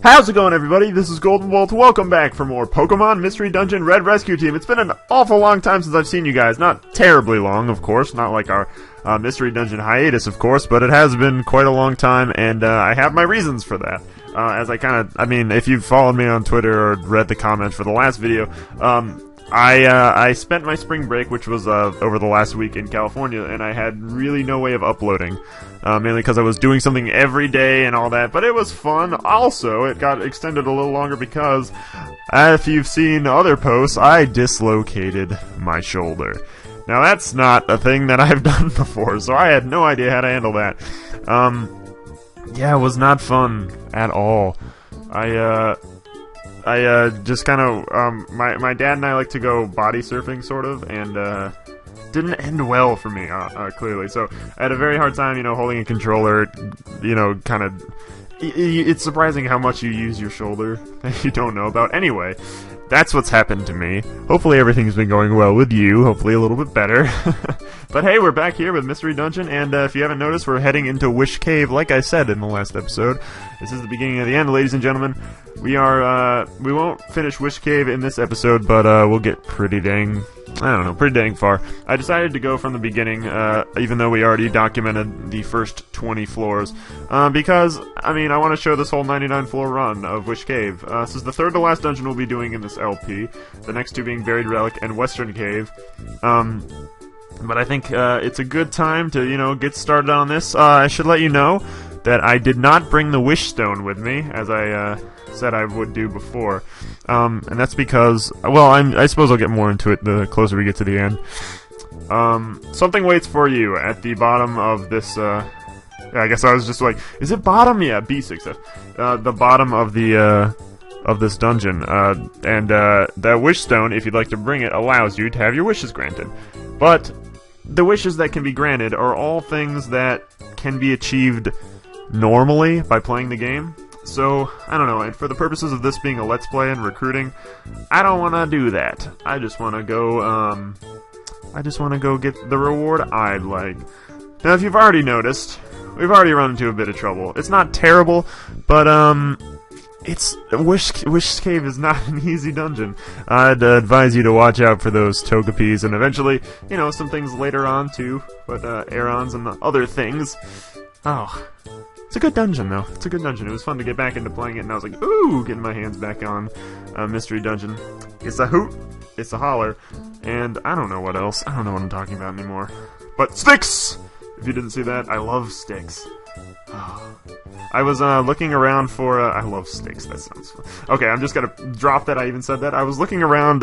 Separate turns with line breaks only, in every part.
How's it going, everybody? This is GoldenboltLP. Welcome back for more Pokemon Mystery Dungeon Red Rescue Team. It's been an awful long time since I've seen you guys. Not terribly long, of course. Not like our Mystery Dungeon hiatus, of course. But it has been quite a long time, and I have my reasons for that. If you've followed me on Twitter or read the comments for the last video, I spent my spring break, which was over the last week in California, and I had really no way of uploading. Mainly because I was doing something every day and all that, but it was fun. Also, it got extended a little longer because, if you've seen other posts, I dislocated my shoulder. Now, that's not a thing that I've done before, so I had no idea how to handle that. Yeah, it was not fun at all. My dad and I like to go body surfing, sort of, and, didn't end well for me, clearly. So I had a very hard time, holding a controller, it's surprising how much you use your shoulder that you don't know about. Anyway, that's what's happened to me. Hopefully everything's been going well with you, hopefully a little bit better. But hey, we're back here with Mystery Dungeon, and if you haven't noticed, we're heading into Wish Cave, like I said in the last episode. This is the beginning of the end, ladies and gentlemen. We won't finish Wish Cave in this episode, but we'll get pretty dang far. I decided to go from the beginning, even though we already documented the first 20 floors, because, I want to show this whole 99 floor run of Wish Cave. This is the third to last dungeon we'll be doing in this LP, the next two being Buried Relic and Western Cave. But I think it's a good time to, get started on this. I should let you know that I did not bring the Wish Stone with me, as I said I would do before. And that's because, well, I suppose I'll get more into it the closer we get to the end. Something waits for you at the bottom of this, I guess I was just like, is it bottom? Yeah, B6F. The bottom of the, of this dungeon. And that Wish Stone, if you'd like to bring it, allows you to have your wishes granted. But the wishes that can be granted are all things that can be achieved normally by playing the game. So, I don't know, and for the purposes of this being a Let's Play and recruiting, I don't want to do that. I just want to go get the reward I'd like. Now, if you've already noticed, we've already run into a bit of trouble. It's not terrible, but, Wish Cave is not an easy dungeon. I'd advise you to watch out for those Togepis, and eventually, some things later on, too, but, Aerons and the other things. Oh. It's a good dungeon, though. It's a good dungeon. It was fun to get back into playing it, and I was like, ooh, getting my hands back on Mystery Dungeon. It's a hoot, it's a holler, and I don't know what else. I don't know what I'm talking about anymore. But sticks! If you didn't see that, I love sticks. Oh. I was looking around for, I love sticks, that sounds fun. Okay, I'm just gonna drop that I even said that. I was looking around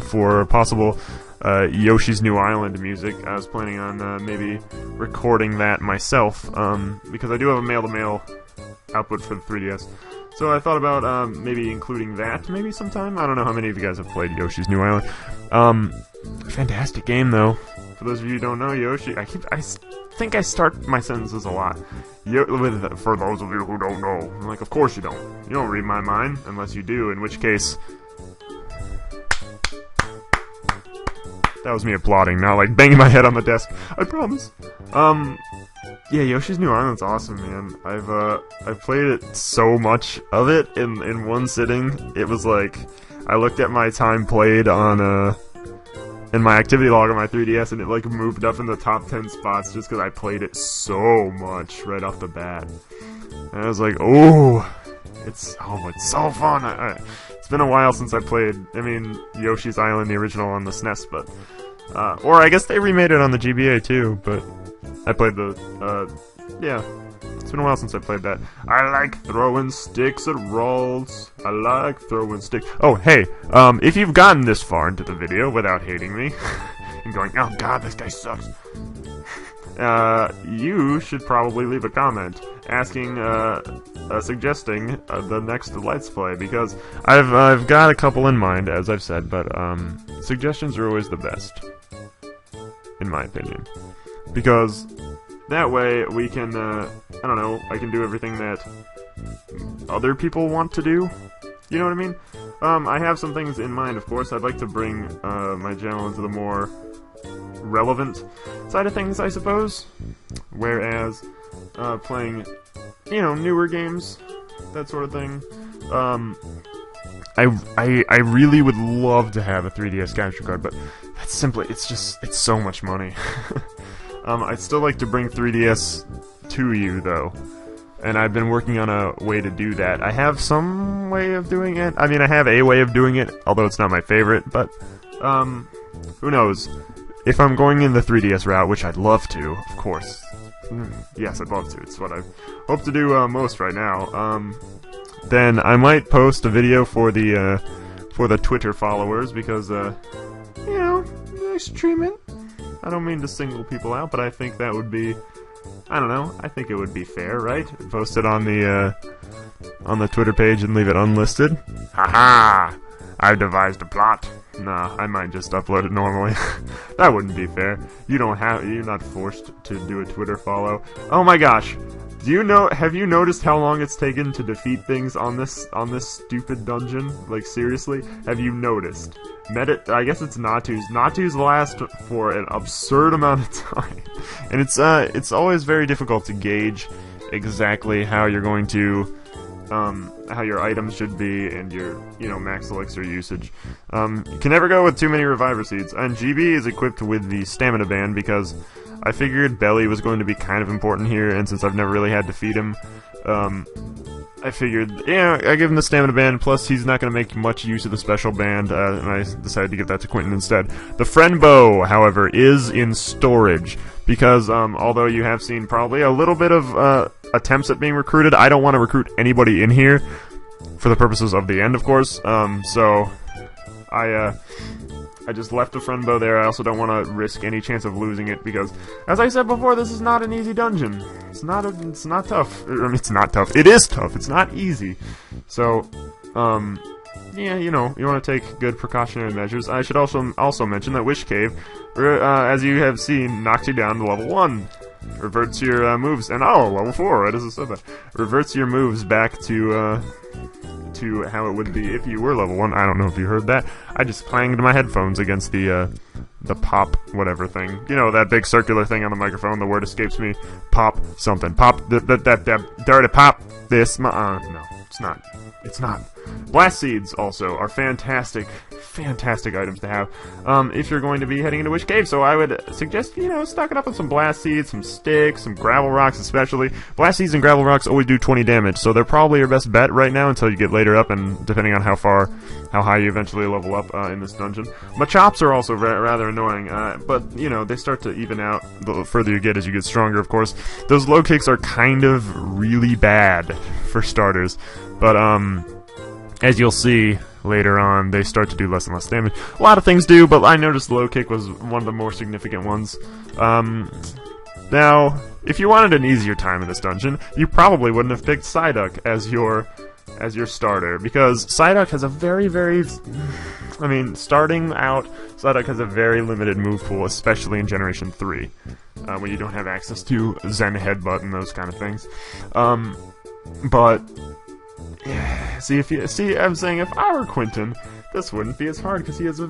for possible Yoshi's New Island music. I was planning on maybe recording that myself, because I do have a mail-to-mail output for the 3DS. So I thought about maybe including that maybe sometime. I don't know how many of you guys have played Yoshi's New Island. Fantastic game, though. For those of you who don't know, Yoshi, I think I start my sentences a lot. For those of you who don't know. I'm like, of course you don't. You don't read my mind, unless you do, in which case... That was me applauding, not like banging my head on the desk. I promise. Yeah, Yoshi's New Island's awesome, man. I've played it so much of it in one sitting. It was like, I looked at my time played on, in my activity log on my 3DS, and it like moved up in the top 10 spots just because I played it so much right off the bat. And I was like, oh, it's so fun. It's been a while since I played, Yoshi's Island, the original on the SNES, but, or I guess they remade it on the GBA too, but I played yeah, it's been a while since I played that. I like throwing sticks at walls. I like throwing sticks. Oh, hey, if you've gotten this far into the video without hating me, and going, oh god, this guy sucks, you should probably leave a comment asking, suggesting the next Let's Play, because I've got a couple in mind, as I've said, but suggestions are always the best, in my opinion, because that way we can, I don't know, I can do everything that other people want to do, you know what I mean? I have some things in mind, of course. I'd like to bring my channel into the more relevant side of things, I suppose, whereas playing, newer games that sort of thing. I really would love to have a 3DS capture card, but that's simply, it's so much money. I'd still like to bring 3DS to you, though. And I've been working on a way to do that. I have some way of doing it. I mean, I have a way of doing it, although it's not my favorite, but, who knows? If I'm going in the 3DS route, which I'd love to, of course. Yes, I'd love to. It's what I hope to do most right now. Then I might post a video for the Twitter followers, because, you know, nice treatment. I don't mean to single people out, but I think that would be, I don't know, I think it would be fair, right? Post it on the Twitter page and leave it unlisted. Haha! I've devised a plot. Nah, I might just upload it normally. That wouldn't be fair. You're not forced to do a Twitter follow. Oh my gosh! Have you noticed how long it's taken to defeat things on this stupid dungeon? Like, seriously? Have you noticed? I guess it's Natu's. Natu's last for an absurd amount of time. And it's always very difficult to gauge exactly how you're going to, how your items should be and your, max elixir usage. You can never go with too many reviver seeds. And Geebee is equipped with the stamina band because I figured Belly was going to be kind of important here, and since I've never really had to feed him, I figured, I give him the stamina band, plus he's not going to make much use of the special band, and I decided to give that to Quinton instead. The friend bow, however, is in storage, because although you have seen probably a little bit of attempts at being recruited, I don't want to recruit anybody in here, for the purposes of the end, of course, so I just left the friend bow there. I also don't want to risk any chance of losing it because, as I said before, this is not an easy dungeon. It's not tough. I mean, it's not tough. It is tough. It's not easy. So, yeah, you want to take good precautionary measures. I should also mention that Wish Cave, as you have seen, knocks you down to level 1. Reverts your moves, and level 4, right as it said that. Reverts your moves back to how it would be if you were level 1. I don't know if you heard that. I just clanged my headphones against the pop whatever thing. You know, that big circular thing on the microphone, the word escapes me. Pop something. Pop that dirty pop this. No, it's not. It's not. Blast seeds also are fantastic items to have if you're going to be heading into Wish Cave. So I would suggest, stock it up on some blast seeds, some sticks, some gravel rocks especially. Blast seeds and gravel rocks always do 20 damage, so they're probably your best bet right now until you get later up, and depending on how high you eventually level up in this dungeon. Machops are also rather annoying, but, they start to even out the further you get as you get stronger, of course. Those low kicks are kind of really bad for starters, but, as you'll see later on, they start to do less and less damage. A lot of things do, but I noticed low kick was one of the more significant ones. Now, if you wanted an easier time in this dungeon, you probably wouldn't have picked Psyduck as your starter, because Psyduck has a starting out, Psyduck has a very limited move pool, especially in Generation 3, when you don't have access to Zen Headbutt and those kind of things. But I'm saying if I were Quinton, this wouldn't be as hard because he has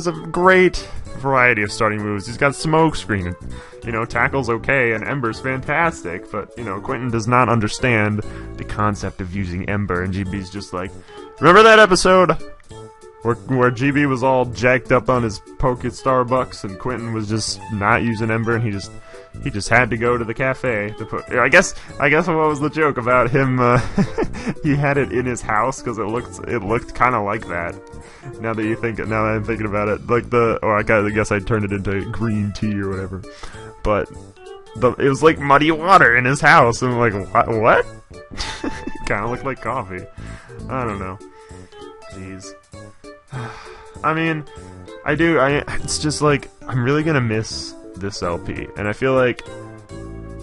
a great variety of starting moves. He's got Smoke Screen, and Tackle's okay, and Ember's fantastic. But Quinton does not understand the concept of using Ember, and GB's just like, remember that episode where GB was all jacked up on his Starbucks, and Quinton was just not using Ember, and he just had to go to the cafe to put. I guess what was the joke about him? He had it in his house because it looked kind of like that. Now that I'm thinking about it, like I guess I turned it into green tea or whatever. But it was like muddy water in his house, and I'm like, what? Kind of looked like coffee. I don't know. Jeez. I mean, it's just like, I'm really gonna miss this LP, and I feel like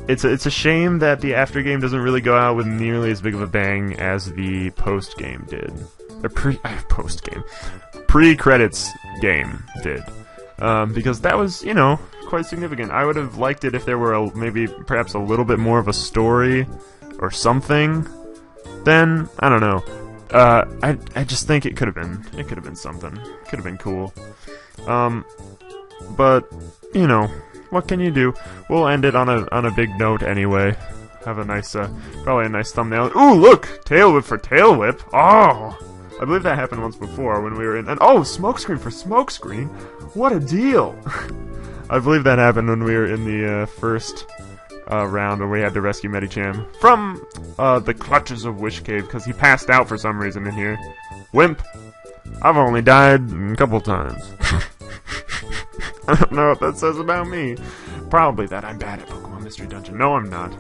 it's a shame that the after game doesn't really go out with nearly as big of a bang as the post game did. Pre-credits game did, because that was quite significant. I would have liked it if there were perhaps a little bit more of a story or something. Then I don't know. I just think it could have been something. It could have been cool. But what can you do? We'll end it on a big note anyway. have a nice, probably a nice thumbnail. Ooh, look! Tail whip for tail whip! Oh! I believe that happened once before when we were in... And oh, smokescreen for smokescreen! What a deal! I believe that happened when we were in the, first... round where we had to rescue Medicham from the clutches of Wish Cave because he passed out for some reason in here. Wimp! I've only died a couple times. I don't know what that says about me. Probably that I'm bad at Pokemon Mystery Dungeon. No, I'm not.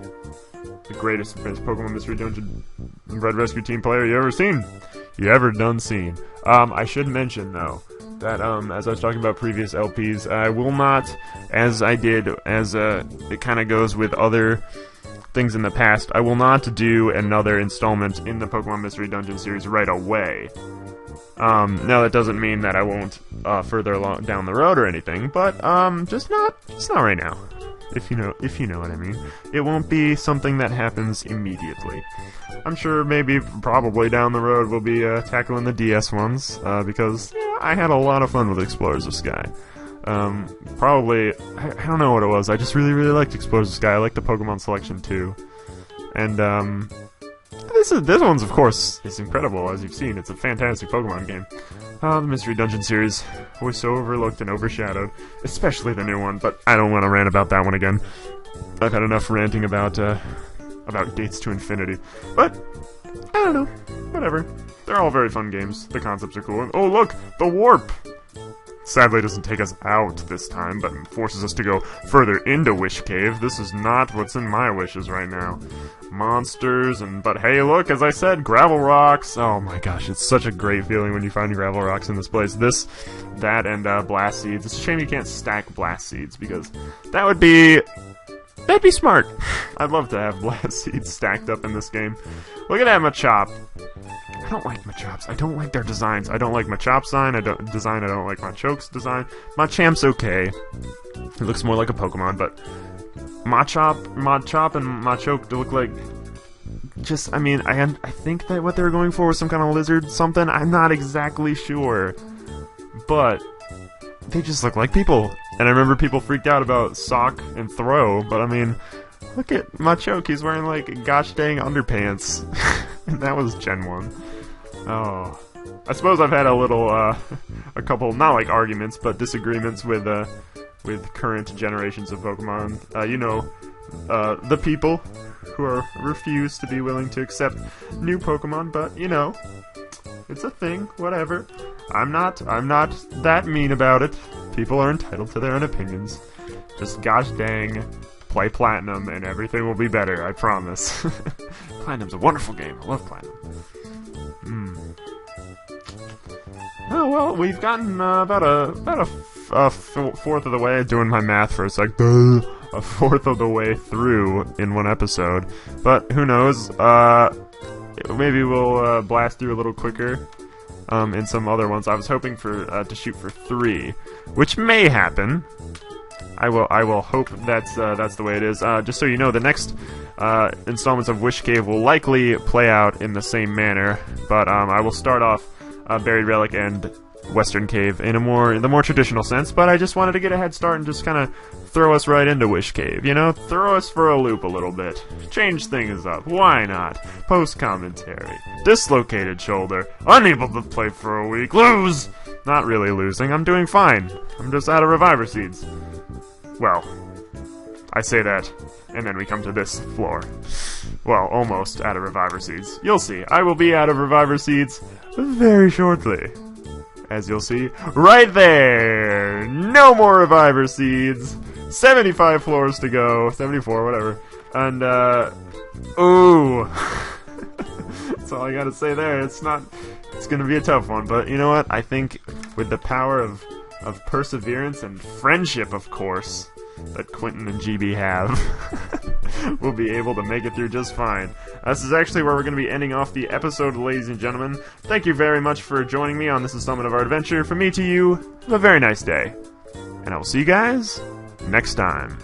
The greatest Pokemon Mystery Dungeon Red Rescue Team player you ever seen. You ever done seen. I should mention, though, that, as I was talking about previous LPs, I will not, as I did, as, it kind of goes with other things in the past, I will not do another installment in the Pokemon Mystery Dungeon series right away. Now that doesn't mean that I won't, further along down the road or anything, but, just not right now. If you know what I mean. It won't be something that happens immediately. I'm sure maybe, probably down the road we'll be, tackling the DS ones, because, yeah, I had a lot of fun with Explorers of Sky. Probably, I don't know what it was, I just really liked Explorers of Sky. I liked the Pokemon selection too. And, this one's, of course, is incredible, as you've seen. It's a fantastic Pokemon game. The Mystery Dungeon series was so overlooked and overshadowed, especially the new one, but I don't want to rant about that one again. I've had enough ranting about Gates to Infinity. But, I don't know, whatever. They're all very fun games. The concepts are cool. And, oh look, the Warp! Sadly, it doesn't take us out this time, but forces us to go further into Wish Cave. This is not what's in my wishes right now. Monsters, but hey, look, as I said, gravel rocks. Oh my gosh, it's such a great feeling when you find gravel rocks in this place. This, that, and blast seeds. It's a shame you can't stack blast seeds, because that'd be smart. I'd love to have blast seeds stacked up in this game. Look at that Machop. I don't like Machops. I don't like their designs. I don't like Machop's design. I don't like Machoke's design. Machamp's okay. It looks more like a Pokemon, but Machop and Machoke look like just, I mean, I think that what they were going for was some kind of lizard something. I'm not exactly sure. But they just look like people. And I remember people freaked out about Sock and Throw, but I mean, look at Machoke. He's wearing like gosh dang underpants. And that was Gen 1. Oh. I suppose I've had a couple, not like arguments, but disagreements with current generations of Pokemon. The people who refuse to be willing to accept new Pokemon, but, it's a thing, whatever. I'm not that mean about it. People are entitled to their own opinions. Just gosh dang, play Platinum and everything will be better, I promise. Platinum's a wonderful game. I love Platinum. Oh, well, we've gotten about a fourth of the way, doing my math for a sec, a fourth of the way through in one episode. But who knows, maybe we'll blast through a little quicker in some other ones. I was hoping to shoot for 3, which may happen. I will hope that's the way it is. Just so you know, the next installments of Wish Cave will likely play out in the same manner, but I will start off Buried Relic and Western Cave in the more traditional sense, but I just wanted to get a head start and just kind of throw us right into Wish Cave, throw us for a loop a little bit, change things up, why not? Post commentary, dislocated shoulder, unable to play for a week, lose! Not really losing, I'm doing fine, I'm just out of Reviver Seeds. Well, I say that, and then we come to this floor. Well, almost out of Reviver Seeds. You'll see, I will be out of Reviver Seeds very shortly. As you'll see, right there! No more Reviver Seeds! 75 floors to go, 74, whatever. And, ooh! That's all I gotta say there. It's gonna be a tough one, but you know what? I think with the power of perseverance and friendship, of course, that Quinton and Geebee have, we'll be able to make it through just fine. This is actually where we're going to be ending off the episode, ladies and gentlemen. Thank you very much for joining me on this installment of our adventure. From me to you, have a very nice day. And I will see you guys next time.